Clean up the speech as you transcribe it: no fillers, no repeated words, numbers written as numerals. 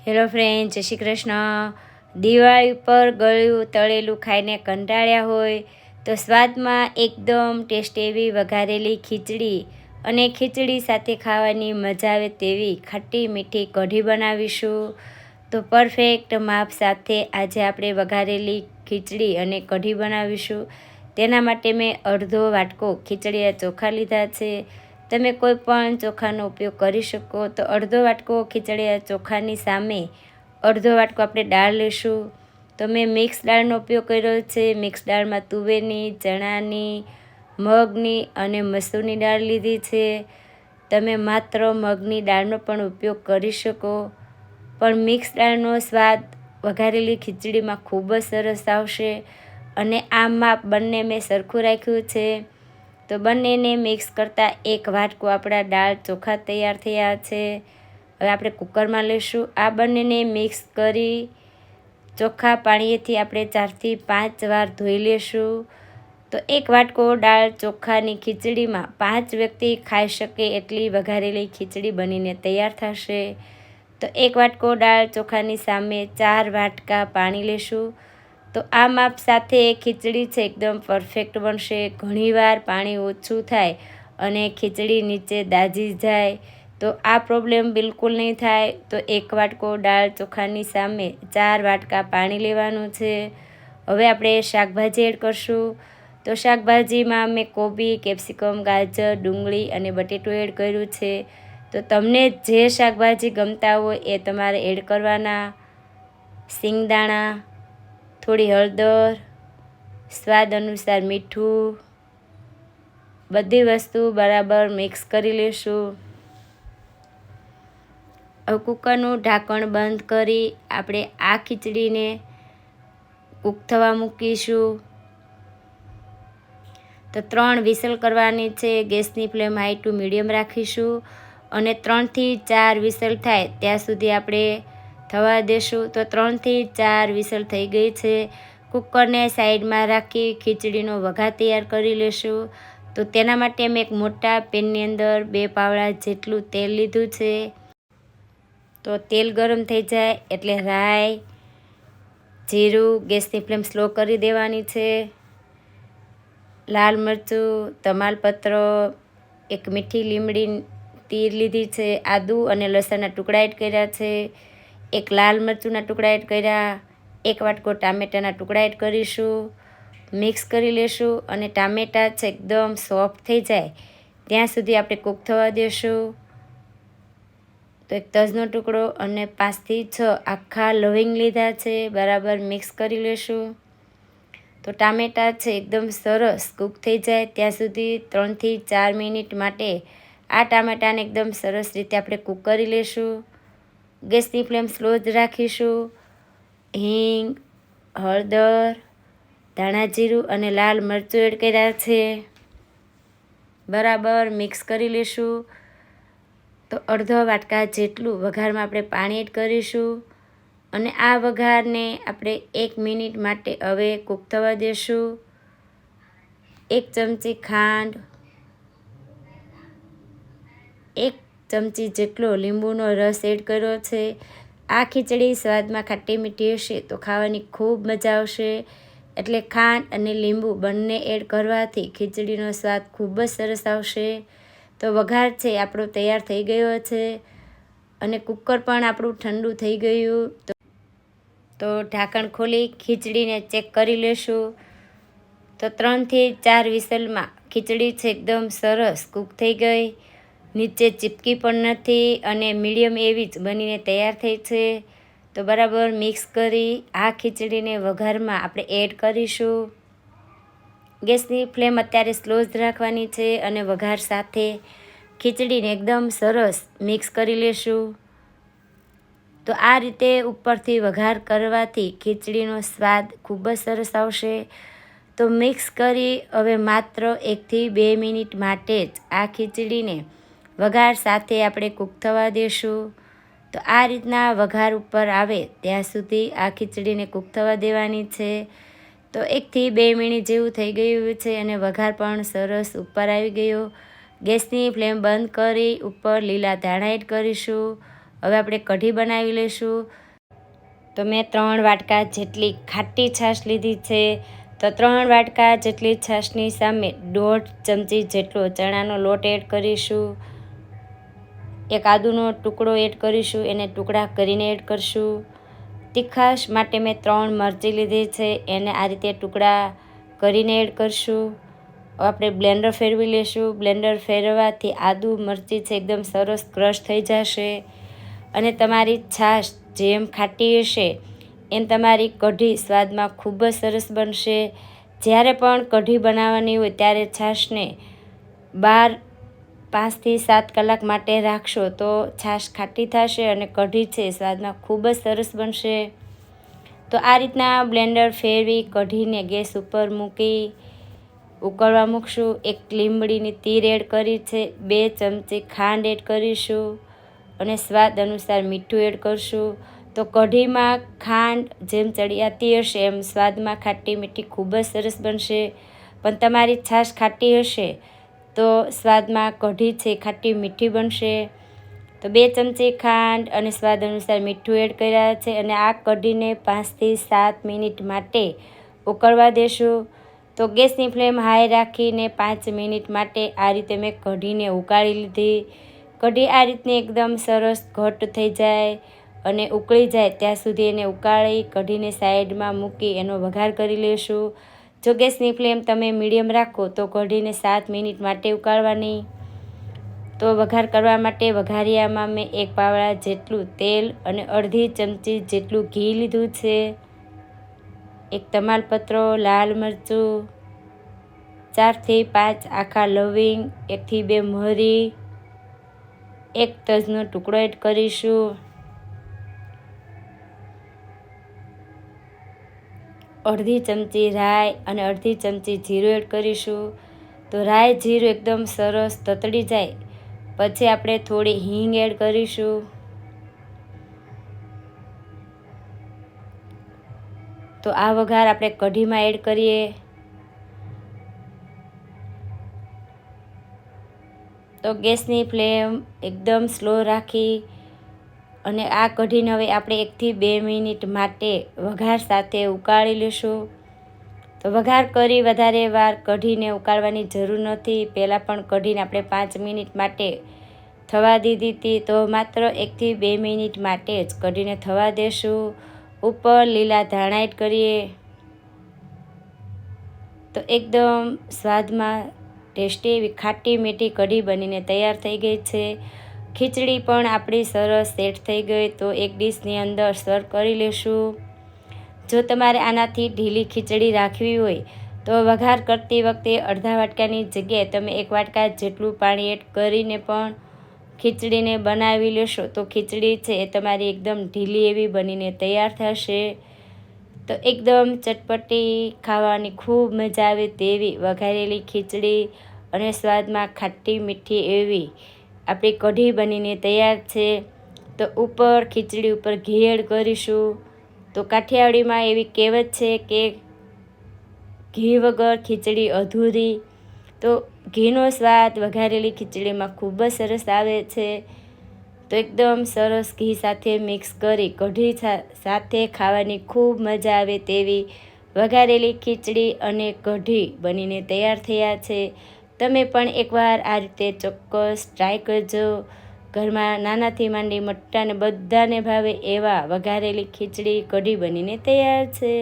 Hello friend, જય શ્રી કૃષ્ણ. દિવાળી પર ગળ્યું તળેલું ખાઈને કંટાળ્યા હોય તો સ્વાદમાં એકદમ ટેસ્ટી એવી વઘારેલી ખીચડી અને ખીચડી સાથે ખાવાની મજા આવે તેવી ખાટી મીઠી કઢી બનાવીશું. તો પરફેક્ટ માપ સાથે આજે આપણે વઘારેલી ખીચડી અને કઢી બનાવીશું. તેના માટે મેં અડધો વાટકો ખીચડીયા ચોખા લીધા છે. તમે કોઈ પણ ચોખાનો ઉપયોગ કરી શકો. તો અડધો વાટકો ખીચડીયા ચોખાની સામે અડધો વાટકો આપણે દાળ લઈશું. તો મેં મિક્સ દાળનો ઉપયોગ કર્યો છે. મિક્સ દાળમાં તુવેરની, ચણાની, મગની અને મસૂરની દાળ લીધી છે. તમે માત્ર મગની દાળનો પણ ઉપયોગ કરી શકો, પણ મિક્સ દાળનો સ્વાદ વઘારેલી ખીચડીમાં ખૂબ જ સરસ આવશે. અને આ માપ બંને મેં સરખું રાખ્યું છે. તો બંનેને મિક્સ કરતાં એક વાટકો આપણા દાળ ચોખા તૈયાર થયા છે. હવે આપણે કુકરમાં લઈશું. આ બંનેને મિક્સ કરી ચોખ્ખા પાણીએથી આપણે 4 થી 5 વાર ધોઈ લેશું. તો એક વાટકો દાળ ચોખાની ખીચડીમાં 5 વ્યક્તિ ખાઈ શકે એટલી વઘારેલી ખીચડી બનીને તૈયાર થશે. તો એક વાટકો દાળ ચોખાની સામે 4 વાટકા પાણી લેશું. તો આ માપ સાથે ખીચડી છે એકદમ પરફેક્ટ બનશે. ઘણીવાર પાણી ઓછું થાય અને ખીચડી નીચે દાજી જાય, તો આ પ્રોબ્લેમ બિલકુલ નહીં થાય. તો એક વાટકો દાળ ચોખાની સામે 4 વાટકા પાણી લેવાનું છે. હવે આપણે શાકભાજી એડ કરશું. તો શાકભાજીમાં મેં કોબી, કેપ્સિકમ, ગાજર, ડુંગળી અને બટેટું એડ કર્યું છે. તો તમને જે શાકભાજી ગમતા હોય એ તમારે એડ કરવાના. સિંગદાણા, થોડી હળદર, સ્વાદ અનુસાર મીઠું, બધી વસ્તુ બરાબર મિક્સ કરી લેશું. હવે કુકરનું ઢાંકણ બંધ કરી આપણે આ ખીચડીને કૂક થવા મૂકીશું. તો 3 વિસલ કરવાની છે. ગેસની ફ્લેમ હાઈ ટુ મીડિયમ રાખીશું અને 3 થી 4 વિસલ થાય ત્યાં સુધી આપણે થવા દેશું. તો 3 થી 4 વિસલ થઈ ગઈ છે. કુકરને સાઈડમાં રાખી ખીચડીનો વઘાર તૈયાર કરી લેશું. તો તેના માટે મેં એક મોટા પેનની અંદર 2 પાવડા જેટલું તેલ લીધું છે. તો તેલ ગરમ થઈ જાય એટલે રાઈ, જીરું, ગેસની ફ્લેમ સ્લો કરી દેવાની છે. લાલ મરચું, તમાલપત્ર, એક મીઠી લીમડી તીર લીધી છે. આદુ અને લસણના ટુકડા એડ કર્યા છે. એક લાલ મરચુંના ટુકડા એડ કર્યા. એક વાટકો ટામેટાના ટુકડા એડ કરીશું. મિક્સ કરી લેશું અને ટામેટાં છે એકદમ સોફ્ટ થઈ જાય ત્યાં સુધી આપણે કૂક થવા દેશું. તો એક તજનો ટુકડો અને 5 થી 6 આખા લવિંગ લીધા છે. બરાબર મિક્સ કરી લેશું. તો ટામેટાં છે એકદમ સરસ કૂક થઈ જાય ત્યાં સુધી 3 થી 4 મિનિટ માટે આ ટામેટાને એકદમ સરસ રીતે આપણે કૂક કરી લેશું. ગેસની ફ્લેમ સ્લો જ રાખીશું. હિંગ, હળદર, ધાણા જીરું અને લાલ મરચું એડ કર્યા છે. બરાબર મિક્સ કરી લેશું. તો અડધો વાટકા જેટલું વઘારમાં આપણે પાણી એડ કરીશું અને આ વઘારને આપણે 1 મિનિટ માટે હવે કૂક થવા દેશું. 1 ચમચી ખાંડ, 1 ચમચી જેટલો લીંબુનો રસ એડ કર્યો છે. આ ખીચડી સ્વાદમાં ખાટી મીઠી હશે તો ખાવાની ખૂબ મજા આવશે. એટલે ખાંડ અને લીંબુ બંને એડ કરવાથી ખીચડીનો સ્વાદ ખૂબ જ સરસ આવશે. તો વઘાર છે આપણો તૈયાર થઈ ગયો છે અને કુકર પણ આપણું ઠંડુ થઈ ગયું. તો ઢાંકણ ખોલી ખીચડીને ચેક કરી લેશું. તો 3 થી 4 વિસલમાં ખીચડી છે એકદમ સરસ કૂક થઈ ગઈ. નીચે ચીપકી પણ નથી અને મીડિયમ એવી જ બનીને તૈયાર થઈ છે. તો બરાબર મિક્સ કરી આ ખીચડીને વઘારમાં આપણે એડ કરીશું. ગેસની ફ્લેમ અત્યારે સ્લો જ રાખવાની છે અને વઘાર સાથે ખીચડીને એકદમ સરસ મિક્સ કરી લેશું. તો આ રીતે ઉપરથી વઘાર કરવાથી ખીચડીનો સ્વાદ ખૂબ જ સરસ આવશે. તો મિક્સ કરી હવે માત્ર 1 થી 2 મિનિટ માટે જ આ ખીચડીને વઘાર સાથે આપણે કૂક થવા દેશું. તો આ રીતના વઘાર ઉપર આવે ત્યાં સુધી આ ખીચડીને કૂક થવા દેવાની છે. તો 1 થી 2 મિનિટ જેવું થઈ ગયું છે અને વઘાર પણ સરસ ઉપર આવી ગયો. ગેસની ફ્લેમ બંધ કરી ઉપર લીલા ધાણા એડ કરીશું હવે આપણે કઢી બનાવી લઈશું. તો મેં 3 વાટકા જેટલી ખાટી છાશ લીધી છે. તો 3 વાટકા જેટલી છાશની સામે 1.5 ચમચી જેટલો ચણાનો લોટ એડ કરીશું. એક આદુનો ટુકડો એડ કરીશું, એને ટુકડા કરીને એડ કરશું. તીખાશ માટે મેં 3 મરચી લીધી છે, એને આ રીતે ટુકડા કરીને એડ કરશું. આપણે બ્લેન્ડર ફેરવી લઈશું. બ્લેન્ડર ફેરવવાથી આદુ મરચી છે એકદમ સરસ ક્રશ થઈ જશે. અને તમારી છાશ જેમ ખાટી હશે એમ તમારી કઢી સ્વાદમાં ખૂબ જ સરસ બનશે. જ્યારે પણ કઢી બનાવવાની હોય ત્યારે છાશને 5થી 7 કલાક માટે રાખશો તો છાશ ખાટી થશે અને કઢી છે સ્વાદમાં ખૂબ જ સરસ બનશે. તો આ રીતના બ્લેન્ડર ફેરવી કઢીને ગેસ ઉપર મૂકી ઉકળવા મૂકશું. 1 લીંબડીની તીર એડ કરી છે, 2 ચમચી ખાંડ એડ કરીશું અને સ્વાદ અનુસાર મીઠું એડ કરશું. તો કઢીમાં ખાંડ જેમ ચડિયાતી હશે એમ સ્વાદમાં ખાટી મીઠી ખૂબ જ સરસ બનશે. પણ તમારી છાશ ખાટી હશે તો સ્વાદમાં કઢી છે ખાટી મીઠી બનશે. તો 2 ચમચી ખાંડ અને સ્વાદ અનુસાર મીઠું એડ કર્યા છે અને આ કઢીને 5થી 7 મિનિટ માટે ઉકળવા દેશું. તો ગેસની ફ્લેમ હાઈ રાખીને 5 મિનિટ માટે આ રીતે મેં કઢીને ઉકાળી લીધી. કઢી આ રીતની એકદમ સરસ ઘટ થઈ જાય અને ઉકળી જાય ત્યાં સુધી એને ઉકાળી કઢીને સાઈડમાં મૂકી એનો વઘાર કરી લેશું. જો ગેસની ફ્લેમ તમે મીડિયમ રાખો તો કઢીને 7 મિનિટ માટે ઉકાળવાની. તો વઘાર કરવા માટે વઘારિયામાં મેં 1 પાવડા જેટલું તેલ અને અડધી ચમચી જેટલું ઘી લીધું છે. 1 તમાલપત્રો, લાલ મરચું, 4થી 5 આખા લવિંગ, 1થી 2 મરી, 1 તજનો ટુકડો એડ કરીશું. અડધી ચમચી રાઈ અને અડધી ચમચી જીરું એડ કરીશું. તો રાઈ જીરું એકદમ સરસ તતડી જાય પછી આપણે થોડી હિંગ એડ કરીશું. તો આ વઘાર આપણે કઢીમાં એડ કરીએ. તો ગેસની ફ્લેમ એકદમ સ્લો રાખી અને આ કઢીને હવે આપણે 1થી 2 મિનિટ માટે વઘાર સાથે ઉકાળી લઈશું. તો વઘાર કરી વધારે વાર કઢીને ઉકાળવાની જરૂર નથી. પહેલાં પણ કઢીને આપણે 5 મિનિટ માટે થવા દીધી હતી. તો માત્ર 1થી 2 મિનિટ માટે જ કઢીને થવા દેશું. ઉપર લીલા ધાણા એડ કરીએ. તો એકદમ સ્વાદમાં ટેસ્ટી એવી ખાટી મીઠી કઢી બનીને તૈયાર થઈ ગઈ છે. ખીચડી પણ આપણી સરસ સેટ થઈ ગઈ. તો એક ડીશની અંદર સર્વ કરી લેશું. જો તમારે આનાથી ઢીલી ખીચડી રાખવી હોય તો વઘાર કરતી વખતે અડધા વાટકાની જગ્યાએ તમે 1 વાટકા જેટલું પાણી એડ કરીને પણ ખીચડીને બનાવી લેશો તો ખીચડી છે એ તમારી એકદમ ઢીલી એવી બનીને તૈયાર થશે. તો એકદમ ચટપટી ખાવાની ખૂબ મજા આવે તેવી વઘારેલી ખીચડી અને સ્વાદમાં ખાટી મીઠી એવી આપણી કઢી બનીને તૈયાર છે. તો ઉપર ખીચડી ઉપર ઘી એડ કરીશું. તો કાઠિયાવાડીમાં એવી કહેવત છે કે ઘી વગર ખીચડી અધૂરી. તો ઘીનો સ્વાદ વઘારેલી ખીચડીમાં ખૂબ જ સરસ આવે છે. તો એકદમ સરસ ઘી સાથે મિક્સ કરી કઢી સાથે ખાવાની ખૂબ મજા આવે તેવી વઘારેલી ખીચડી અને કઢી બનીને તૈયાર થયા છે. તમે પણ એકવાર આ રીતે ચોક્કસ ટ્રાય કરજો. ઘરમાં નાનાથી માંડી મોટાને બધાને ભાવે એવા વઘારેલી ખીચડી કઢી બનીને તૈયાર છે.